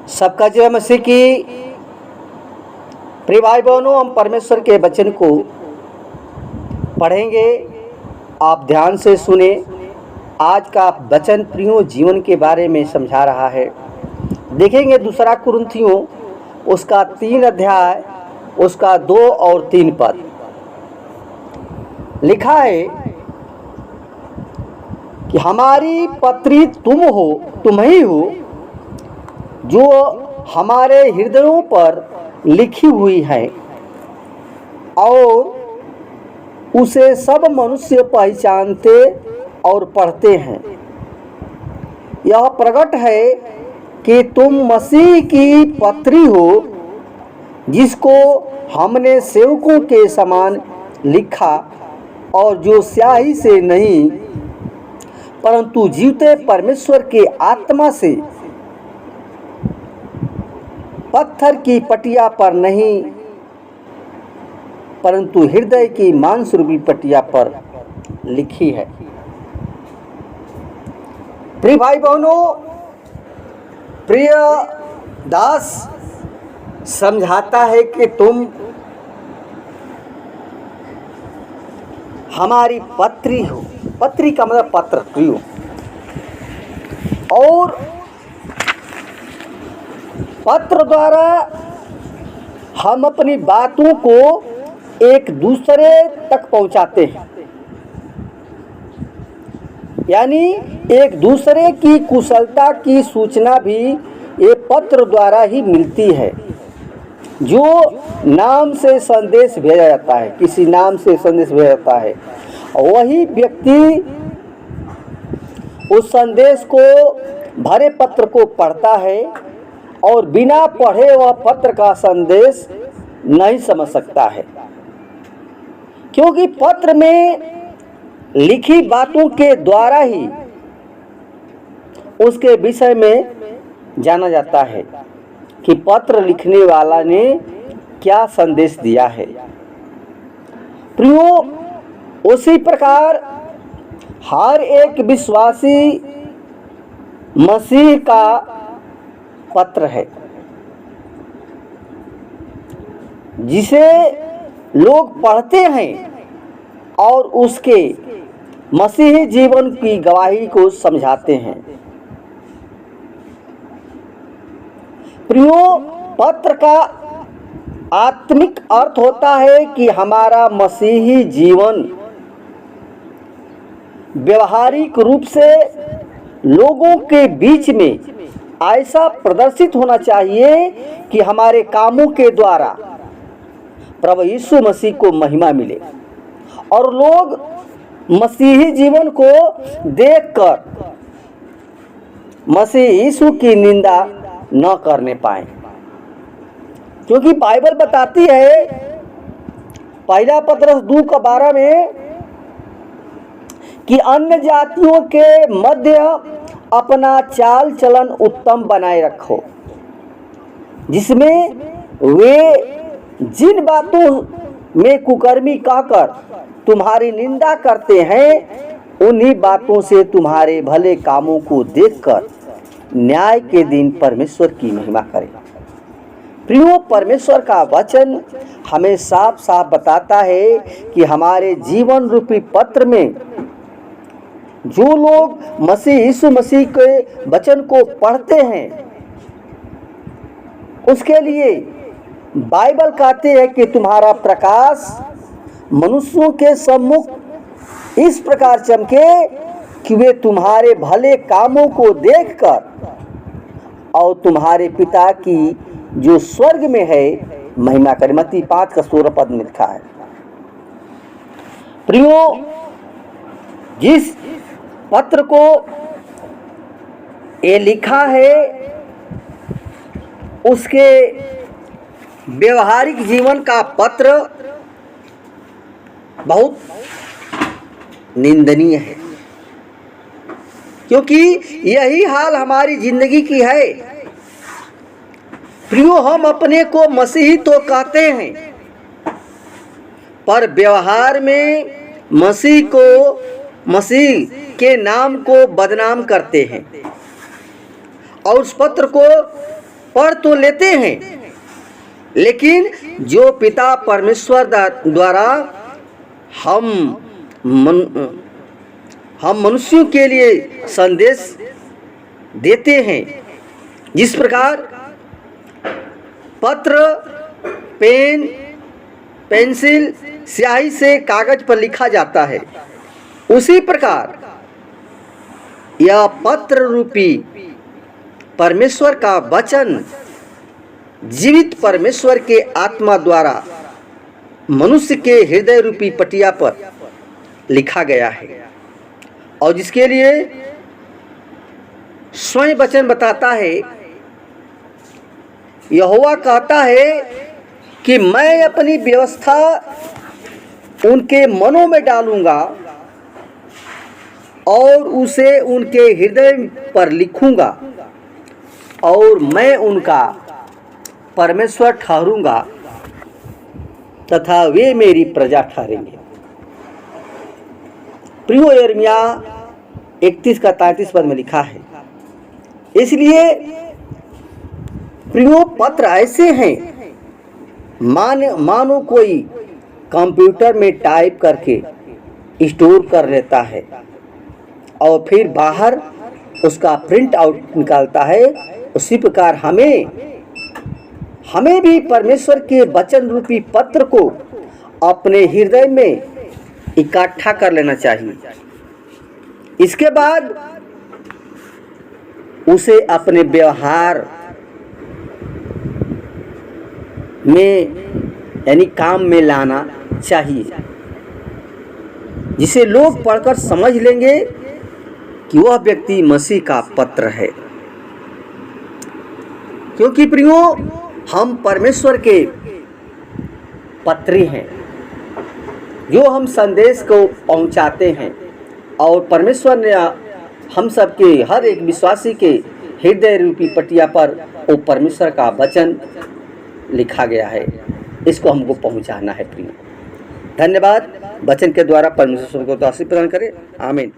सबका जय मसीह की। प्रिय भाई बहनों, हम परमेश्वर के वचन को पढ़ेंगे। आप ध्यान से सुने। आज का वचन प्रियो जीवन के बारे में समझा रहा है। देखेंगे दूसरा कुरिन्थियों उसका 3 अध्याय उसका 2 और 3 पद। लिखा है कि हमारी पत्री तुम ही हो, जो हमारे हृदयों पर लिखी हुई है और उसे सब मनुष्य पहचानते और पढ़ते हैं। यह प्रकट है कि तुम मसीह की पत्री हो, जिसको हमने सेवकों के समान लिखा और जो स्याही से नहीं परंतु जीवते परमेश्वर के आत्मा से, पत्थर की पटिया पर नहीं परंतु हृदय की मांसरूपी पटिया पर लिखी है। प्रिय भाई बहनों, प्रिय दास समझाता है कि तुम हमारी पत्री हो। पत्री का मतलब पत्र, प्रियो। और पत्र द्वारा हम अपनी बातों को एक दूसरे तक पहुंचाते हैं, यानी एक दूसरे की कुशलता की सूचना भी ये पत्र द्वारा ही मिलती है। जो नाम से संदेश भेजा जाता है, किसी नाम से संदेश भेजा जाता है, वही व्यक्ति उस संदेश को भरे पत्र को पढ़ता है और बिना पढ़े वह पत्र का संदेश नहीं समझ सकता है, क्योंकि पत्र में लिखी बातों के द्वारा ही उसके विषय में जाना जाता है कि पत्र लिखने वाला ने क्या संदेश दिया है। प्रियो, उसी प्रकार हर एक विश्वासी मसीह का पत्र है, जिसे लोग पढ़ते हैं और उसके मसीही जीवन की गवाही को समझाते हैं। प्रियो, पत्र का आत्मिक अर्थ होता है कि हमारा मसीही जीवन व्यवहारिक रूप से लोगों के बीच में ऐसा प्रदर्शित होना चाहिए कि हमारे कामों के द्वारा प्रभु यीशु मसीह को महिमा मिले और लोग मसीही जीवन को देखकर मसीह यीशु की निंदा न करने पाए। क्योंकि बाइबल बताती है पहला पत्रस 2:12 में कि अन्य जातियों के मध्य अपना चाल चलन उत्तम बनाए रखो, जिसमें वे जिन बातों में कुकर्मी कहकर तुम्हारी निंदा करते हैं, उन्हीं बातों से तुम्हारे भले कामों को देखकर न्याय के दिन परमेश्वर की महिमा करें। प्रियो, परमेश्वर का वचन हमें साफ साफ बताता है कि हमारे जीवन रूपी पत्र में जो लोग मसीह यीशु मसीह के वचन को पढ़ते हैं, उसके लिए बाइबल कहते हैं कि तुम्हारा प्रकाश मनुष्यों के सम्मुख इस प्रकार चमके कि वे तुम्हारे भले कामों को देखकर और तुम्हारे पिता की जो स्वर्ग में है महिमा करें। मत्ती 5:16 पद में लिखा है। प्रियो, जिस पत्र को ये लिखा है उसके व्यवहारिक जीवन का पत्र बहुत निंदनीय है, क्योंकि यही हाल हमारी जिंदगी की है। प्रियो, हम अपने को मसीही तो कहते हैं, पर व्यवहार में मसीह के नाम को बदनाम करते हैं और उस पत्र को पढ़ तो लेते हैं, लेकिन जो पिता परमेश्वर द्वारा हम मनुष्यों के लिए संदेश देते हैं, जिस प्रकार पत्र, पेन, पेंसिल, स्याही से कागज पर लिखा जाता है, उसी प्रकार यह पत्र रूपी परमेश्वर का वचन जीवित परमेश्वर के आत्मा द्वारा मनुष्य के हृदय रूपी पटिया पर लिखा गया है, और जिसके लिए स्वयं वचन बताता है, यहोवा कहता है कि मैं अपनी व्यवस्था उनके मनों में डालूंगा और उसे उनके हृदय पर लिखूंगा, और मैं उनका परमेश्वर ठहरूंगा तथा वे मेरी प्रजा ठहरेंगे। प्रियो यिर्मयाह 31 का 33 पद में लिखा है। इसलिए प्रियो पत्र ऐसे हैं, मानो कोई कंप्यूटर में टाइप करके स्टोर कर लेता है और फिर बाहर उसका प्रिंट आउट निकालता है। उसी प्रकार हमें भी परमेश्वर के वचन रूपी पत्र को अपने हृदय में इकट्ठा कर लेना चाहिए। इसके बाद उसे अपने व्यवहार में यानी काम में लाना चाहिए, जिसे लोग पढ़कर समझ लेंगे कि वह व्यक्ति मसीह का पत्र है। क्योंकि प्रियो, हम परमेश्वर के पत्री हैं, जो हम संदेश को पहुंचाते हैं, और परमेश्वर ने हम सब के हर एक विश्वासी के हृदय रूपी पटिया पर वो परमेश्वर का वचन लिखा गया है। इसको हमको पहुंचाना है प्रिय। धन्यवाद। वचन के द्वारा परमेश्वर को तो आशीष प्रदान करे। आमीन।